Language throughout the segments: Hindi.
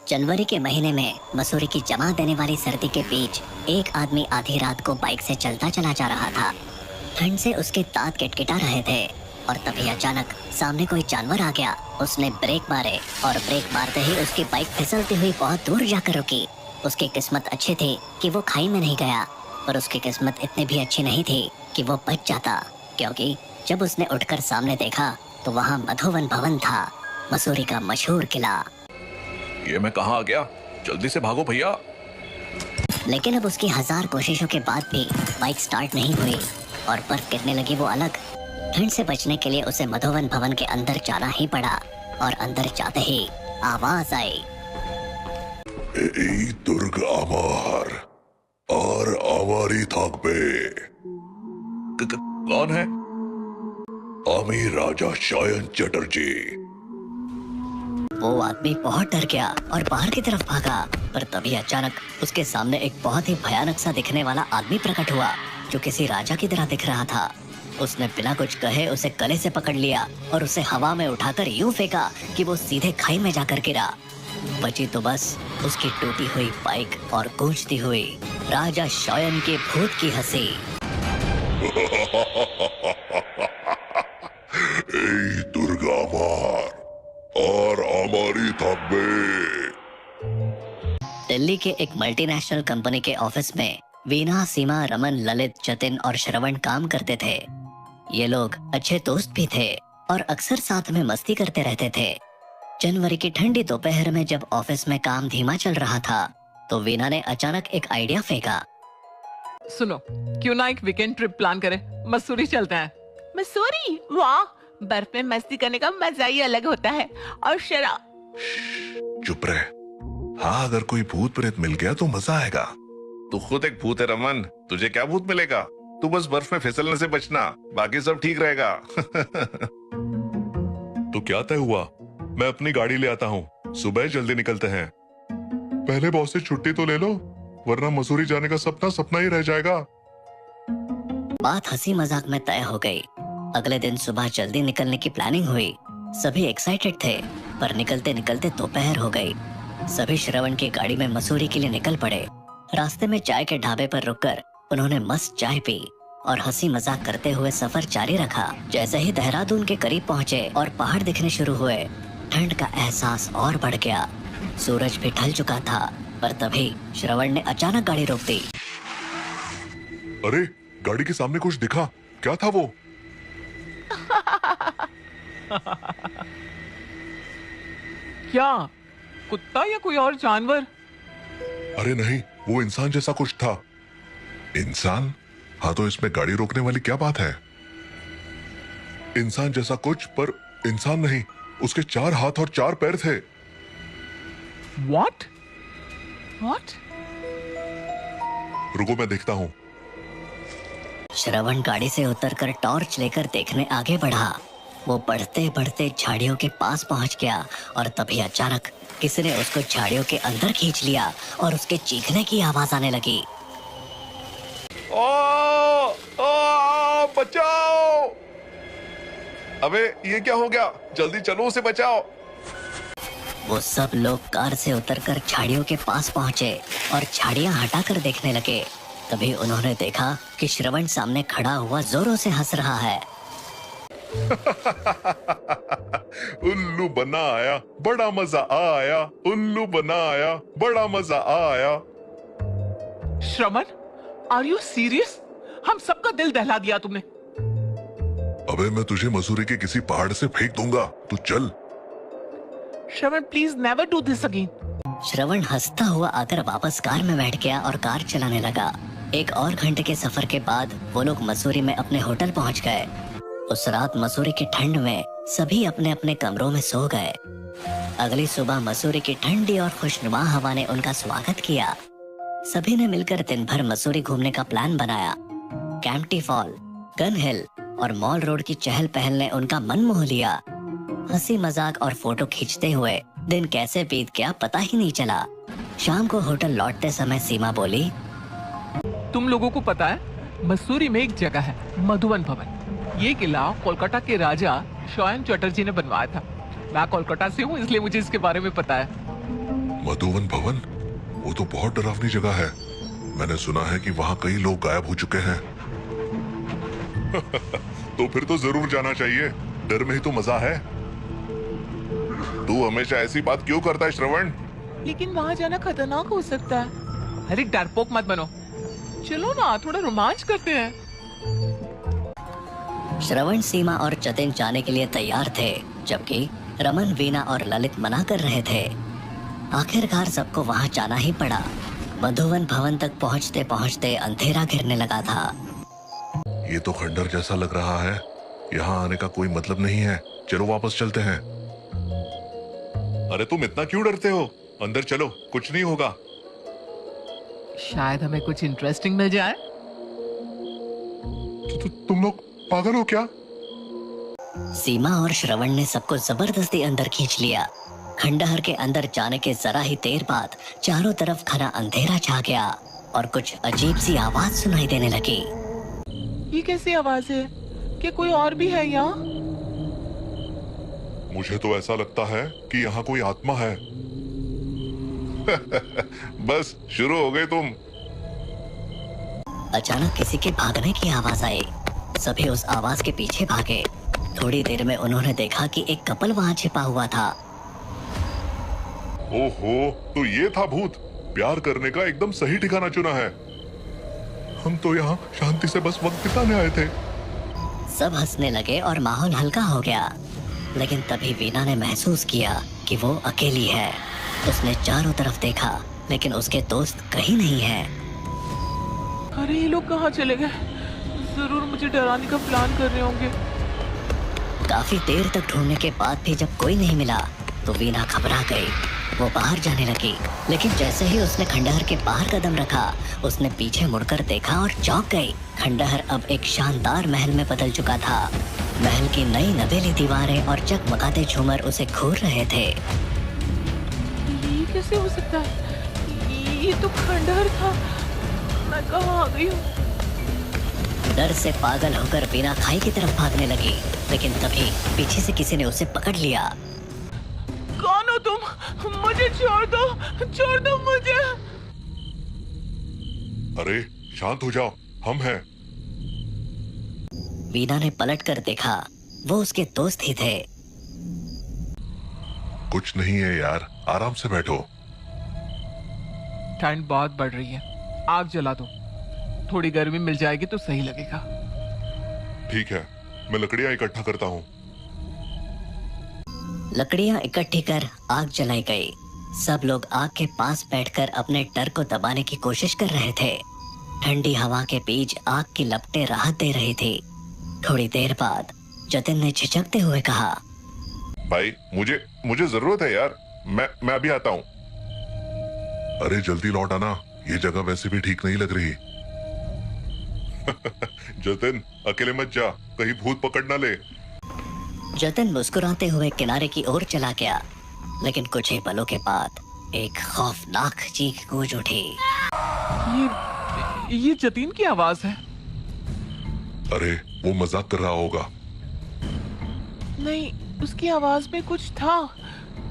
जनवरी के महीने में मसूरी की जमा देने वाली सर्दी के बीच एक आदमी आधी रात को बाइक से चलता चला जा रहा था। ठंड से उसके दांत किटकिटा रहे थे और तभी अचानक सामने कोई जानवर आ गया। उसने ब्रेक मारे और ब्रेक मारते ही उसकी बाइक फिसलती हुई बहुत दूर जाकर रुकी। उसकी किस्मत अच्छी थी कि वो खाई में नहीं गया, पर उसकी किस्मत इतनी भी अच्छी नहीं थी कि वो बच जाता, क्योंकि जब उसने उठकर सामने देखा तो वहाँ मधुवन भवन था, मसूरी का मशहूर किला। ये मैं कहाँ आ गया? जल्दी से भागो भैया। लेकिन अब उसकी 1000 कोशिशों के बाद भी बाइक स्टार्ट नहीं हुई और बर्फ गिरने लगी वो अलग। ठंड से बचने के लिए उसे मधुवन भवन के अंदर जाना ही पड़ा और अंदर जाते ही आवाज आई, এই দুর্গা আমার আর আমারই থাকবে। कौन है? আমি রাজা সায়ন চ্যাটার্জি। वो आदमी बहुत डर गया और बाहर की तरफ भागा, पर तभी अचानक उसके सामने एक बहुत ही भयानक सा दिखने वाला आदमी प्रकट हुआ जो किसी राजा की तरह दिख रहा था। उसने बिना कुछ कहे उसे गले से पकड़ लिया और उसे हवा में उठाकर यूं फेंका कि वो सीधे खाई में जाकर गिरा। बची तो बस उसकी टूटी हुई बाइक और गूंजती हुई राजा शयन के भूत की हंसी। এই দুর্গা আমার আর আমারই থাকবে। दिल्ली के एक मल्टीनेशनल कंपनी के ऑफिस में वीना, सीमा, रमन, ललित, जतिन और श्रवण काम करते थे। ये लोग अच्छे दोस्त भी थे और अक्सर साथ में मस्ती करते रहते थे। जनवरी की ठंडी दोपहर में जब ऑफिस में काम धीमा चल रहा था तो वीना ने अचानक एक आइडिया फेंका। सुनो, क्यों ना एक वीकेंड ट्रिप प्लान करें, मसूरी चलते हैं। मसूरी? वाह, बर्फ में मस्ती करने का मजा ही अलग होता है। और शराब। चुप रहे। हाँ, अगर कोई भूत प्रेत मिल गया तो मजा आएगा। तू खुद एक भूत है रमन, तुझे क्या भूत मिलेगा? तू बस बर्फ में फिसलने से बचना, बाकी सब ठीक रहेगा। तो क्या तय हुआ? मैं अपनी गाड़ी ले आता हूँ, सुबह जल्दी निकलते हैं। पहले बॉस से छुट्टी तो ले लो, वरना मसूरी जाने का सपना सपना ही रह जाएगा। बात हंसी मजाक में तय हो गई। अगले दिन सुबह जल्दी निकलने की प्लानिंग हुई। सभी एक्साइटेड थे, पर निकलते निकलते दोपहर हो गई। सभी श्रवण की गाड़ी में मसूरी के लिए निकल पड़े। रास्ते में चाय के ढाबे पर रुककर उन्होंने मस्त चाय पी और हंसी मजाक करते हुए सफर जारी रखा। जैसे ही देहरादून के करीब पहुँचे और पहाड़ दिखने शुरू हुए, ठंड का एहसास और बढ़ गया। सूरज भी ढल चुका था, पर तभी श्रवण ने अचानक गाड़ी रोक दी। अरे, गाड़ी के सामने कुछ दिखा, क्या था वो? क्या कुत्ता या कोई और जानवर? अरे नहीं, वो इंसान जैसा कुछ था। इंसान? हाँ, तो इसमें गाड़ी रोकने वाली क्या बात है? इंसान जैसा कुछ, पर इंसान नहीं। उसके 4 हाथ और 4 पैर थे। What? What? रुको, मैं देखता हूँ। श्रवण गाड़ी से उतरकर टॉर्च लेकर देखने आगे बढ़ा। वो बढ़ते बढ़ते झाड़ियों के पास पहुंच गया और तभी अचानक किसी ने उसको झाड़ियों के अंदर खींच लिया और उसके चीखने की आवाज आने लगी। ओ, बचाओ! अबे ये क्या हो गया? जल्दी चलो, उसे बचाओ। वो सब लोग कार से उतरकर झाड़ियों के पास पहुंचे और झाड़ियां हटाकर देखने लगे। तभी उन्होंने देखा कि श्रवण सामने खड़ा हुआ जोरों से हंस रहा है। उल्लू बना आया, बड़ा मजा आया। उल्लू बना आया, बड़ा मजा आया। श्रवण, आर यू सीरियस? हम सबका दिल दहला दिया तुमने। अबे, मैं तुझे मसूरी के किसी पहाड़ से फेंक दूंगा, तू चल। Shravan, please never do this again. Shravan हंसता हुआ आकर वापस कार में बैठ गया और कार चलाने लगा। एक और घंटे के सफर के बाद वो लोग मसूरी में अपने होटल पहुंच गए। उस रात मसूरी की ठंड में सभी अपने अपने कमरों में सो गए। अगली सुबह मसूरी की ठंडी और खुशनुमा हवा ने उनका स्वागत किया। सभी ने मिलकर दिन भर मसूरी घूमने का प्लान बनाया। कैंपटी फॉल, गन हिल और मॉल रोड की चहल पहल ने उनका मन मोह लिया। हंसी मजाक और फोटो खींचते हुए दिन कैसे बीत गया पता ही नहीं चला। शाम को होटल लौटते समय सीमा बोली, तुम लोगों को पता है, मसूरी में एक जगह है, मधुवन भवन। ये किला कोलकाता के राजा शयन चटर्जी ने बनवाया था। मैं कोलकाता से हूँ, इसलिए मुझे इसके बारे में पता है। मधुवन भवन? वो तो बहुत डरावनी जगह है। मैंने सुना है कि वहाँ कई लोग गायब हो चुके हैं। तो फिर तो जरूर जाना चाहिए। डर में ही तो मजा है। तू हमेशा ऐसी बात क्यों करता है श्रवण? लेकिन वहां जाना खतरनाक हो सकता है। अरे डरपोक मत बनो, चलो ना थोड़ा रोमांच करते हैं। श्रवण, सीमा और जतिन जाने के लिए तैयार थे, जबकि रमन, वीना और ललित मना कर रहे थे। आखिरकार सबको वहां जाना ही पड़ा। मधुवन भवन तक पहुंचते पहुंचते अंधेरा घिरने लगा था। ये तो खंडर जैसा लग रहा है। यहाँ आने का कोई मतलब नहीं है। चलो वापस चलते हैं। अरे तुम इतना क्यों डरते हो? अंदर चलो, कुछ नहीं होगा। शायद हमें कुछ इंटरेस्टिंग मिल जाए। तुम लोग पागल हो क्या? सीमा और श्रवण ने सबको जबरदस्ती अंदर खींच लिया। खंडहर के अंदर जाने के जरा ही देर बाद चारों तरफ घना अंधेरा छा गया और कुछ अजीब सी आवाज सुनाई देने लगी। ये कैसी आवाज है? क्या कोई और भी है यहाँ? मुझे तो ऐसा लगता है कि यहाँ कोई आत्मा है। बस शुरू हो गए तुम। अचानक किसी के भागने की आवाज आई। सभी उस आवाज के पीछे भागे। थोड़ी देर में उन्होंने देखा कि एक कपल वहां छिपा हुआ था। ओहो, तो ये था भूत। प्यार करने का एकदम सही ठिकाना चुना है। हम तो यहाँ शांति से बस वक्त बिताने आए थे। सब हंसने लगे और माहौल हल्का हो गया। लेकिन तभी वीना ने महसूस किया कि वो अकेली है। उसने चारों तरफ देखा, लेकिन उसके दोस्त कहीं नहीं है। अरे ये लोग कहाँ चले गए? जरूर मुझे डराने का प्लान कर रहे होंगे। काफी देर तक ढूंढने के बाद भी जब कोई नहीं मिला तो वीना घबरा गई। वो बाहर जाने लगी, लेकिन जैसे ही उसने खंडहर के बाहर कदम रखा, उसने पीछे मुड़कर देखा और चौंक गई। खंडहर अब एक शानदार महल में बदल चुका था। महल की नई नवेली दीवारें और चकमकाते झूमर उसे घूर रहे थे। ये कैसे हो सकता है? ये तो खंडहर था। मैं कहाँ आ गई हूँ? डर से पागल होकर वीना खाई की तरफ भागने लगी, लेकिन तभी पीछे से किसी ने उसे पकड़ लिया। कौन हो तुम? मुझे छोड़ दो मुझे। अरे शांत हो जाओ, हम हैं। वीना ने पलटकर देखा, वो उसके दोस्त ही थे। कुछ नहीं है यार, आराम से बैठो। ठंड बहुत बढ़ रही है, आग जला दो। थोड़ी गर्मी मिल जाएगी तो सही लगेगा। ठीक है, मैं लकड़ियां इकट्ठा करता हूँ। लकड़ियां इकट्ठी कर आग जलाई गई। सब लोग आग के पास बैठकर अपने डर को दबाने की कोशिश कर रहे थे। ठंडी हवा के बीच आग की लपटें राहत दे रही थी। थोड़ी देर बाद जतिन ने झिझकते हुए कहा, भाई मुझे जरूरत है यार। मैं अभी आता हूँ। अरे जल्दी लौट आना, ये जगह वैसे भी ठीक नहीं लग रही। जतिन, अकेले मत जा, कहीं भूत पकड़ ना ले। जतिन मुस्कुराते हुए किनारे की ओर चला गया, लेकिन कुछ ही पलों के बाद एक खौफनाक चीख गूंज उठी। ये जतीन की आवाज है। अरे वो मजाक कर रहा होगा। नहीं, उसकी आवाज में कुछ था।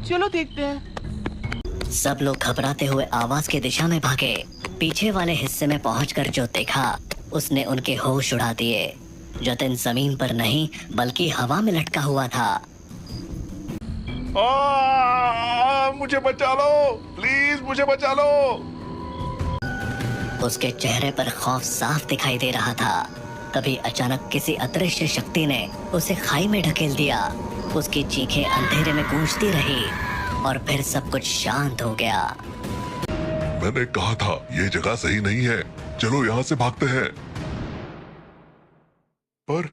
चलो देखते हैं। सब लोग घबराते हुए आवाज की दिशा में भागे। पीछे वाले हिस्से में पहुंचकर जो देखा, उसने उनके होश उड़ा दिए। जतिन जमीन पर नहीं बल्कि हवा में लटका हुआ था। मुझे बचा लो, प्लीज मुझे बचा लो। उसके चेहरे पर खौफ साफ दिखाई दे रहा था। तभी अचानक किसी अदृश्य शक्ति ने उसे खाई में ढकेल दिया। उसकी चीखें अंधेरे में गूंजती रही और फिर सब कुछ शांत हो गया। मैंने कहा था ये जगह सही नहीं है, चलो यहाँ से भागते हैं। पर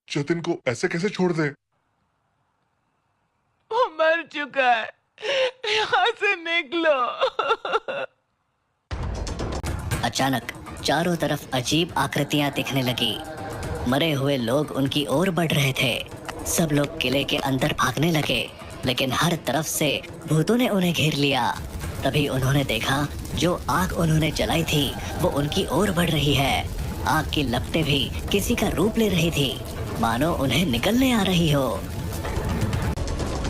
जतिन को ऐसे कैसे छोड़ दे? वो मर चुका है, यहाँ से निकलो। अचानक चारों तरफ अजीब आकृतियां दिखने लगी। मरे हुए लोग उनकी ओर बढ़ रहे थे। सब लोग किले के अंदर भागने लगे, लेकिन हर तरफ से भूतों ने उन्हें घेर लिया। तभी उन्होंने देखा, जो आग उन्होंने जलाई थी वो उनकी ओर बढ़ रही है। आग की लपटें भी किसी का रूप ले रही थी, मानो उन्हें निकलने आ रही हो।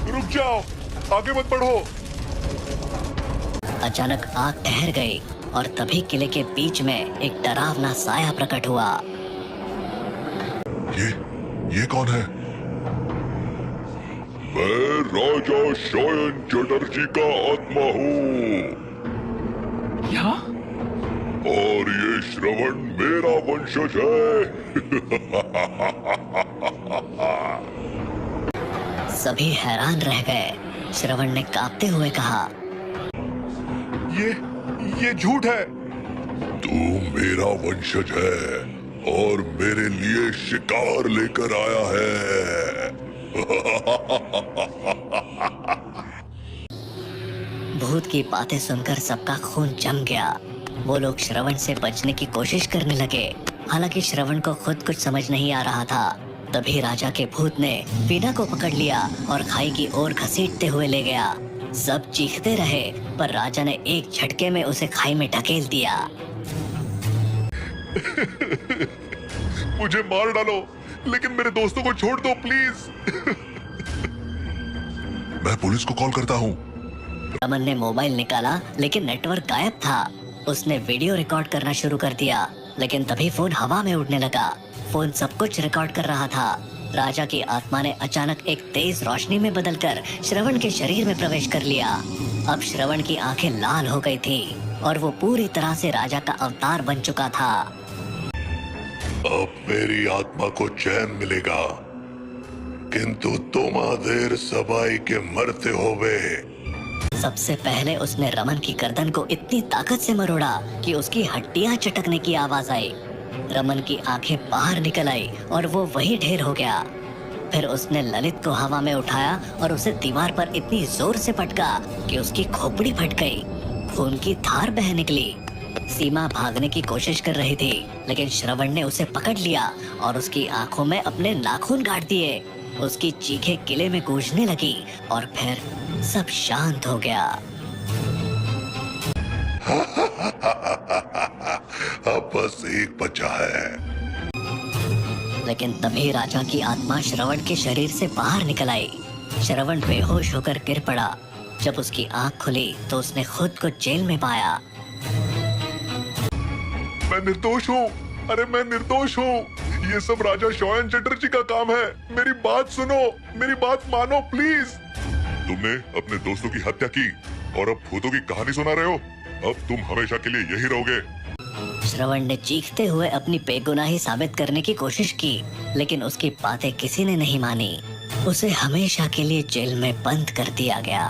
रुक जाओ, आगे मत बढ़ो। अचानक आग ठहर गई और तभी किले के बीच में एक डरावना साया प्रकट हुआ। ये कौन है? मैं राजा शयन चटर्जी का आत्मा हूँ क्या? और ये श्रवण मेरा वंशज है। सभी हैरान रह गए। श्रवण ने कांपते हुए कहा, ये झूठ है। तू मेरा वंशज है और मेरे लिए शिकार लेकर आया है। भूत की बातें सुनकर सबका खून जम गया। वो लोग श्रवण से बचने की कोशिश करने लगे। हालांकि श्रवण को खुद कुछ समझ नहीं आ रहा था। तभी राजा के भूत ने वीणा को पकड़ लिया और खाई की ओर घसीटते हुए ले गया। सब चीखते रहे पर राजा ने एक झटके में उसे खाई में ढकेल दिया। मुझे मार डालो लेकिन मेरे दोस्तों को छोड़ दो प्लीज। मैं पुलिस को कॉल करता हूँ। रमन ने मोबाइल निकाला लेकिन नेटवर्क गायब था। उसने वीडियो रिकॉर्ड करना शुरू कर दिया लेकिन तभी फोन हवा में उड़ने लगा। फोन सब कुछ रिकॉर्ड कर रहा था। राजा की आत्मा ने अचानक एक तेज रोशनी में बदलकर श्रवण के शरीर में प्रवेश कर लिया। अब श्रवण की आंखें लाल हो गई थी और वो पूरी तरह से राजा का अवतार बन चुका था। अब मेरी आत्मा को चैन मिलेगा किंतु तुम देर सबाई के मरते होवे। सबसे पहले उसने रमन की गर्दन को इतनी ताकत से मरोड़ा कि उसकी हड्डियां चटकने की आवाज आई। रमन की आंखें बाहर निकल आई और वो वही ढेर हो गया। फिर उसने ललित को हवा में उठाया और उसे दीवार पर इतनी जोर से पटका कि उसकी खोपड़ी फट गई। खून की धार बह निकली। सीमा भागने की कोशिश कर रही थी लेकिन श्रवण ने उसे पकड़ लिया और उसकी आंखों में अपने नाखून गाड़ दिए। उसकी चीखें किले में गूंजने लगी और फिर सब शांत हो गया। अब बस एक बचा है। लेकिन तभी राजा की आत्मा श्रवण के शरीर से बाहर निकल आई। श्रवण बेहोश होकर गिर पड़ा। जब उसकी आंख खुली तो उसने खुद को जेल में पाया। मैं निर्दोष हूँ। अरे मैं निर्दोष हूँ। ये सब राजा शयन चटर्जी का काम है। मेरी बात सुनो, मेरी बात मानो प्लीज। तुमने अपने दोस्तों की हत्या की और अब भूतों की कहानी सुना रहे हो। अब तुम हमेशा के लिए यही रहोगे। श्रवण ने चीखते हुए अपनी बेगुनाही साबित करने की कोशिश की लेकिन उसकी बातें किसी ने नहीं मानी। उसे हमेशा के लिए जेल में बंद कर दिया गया।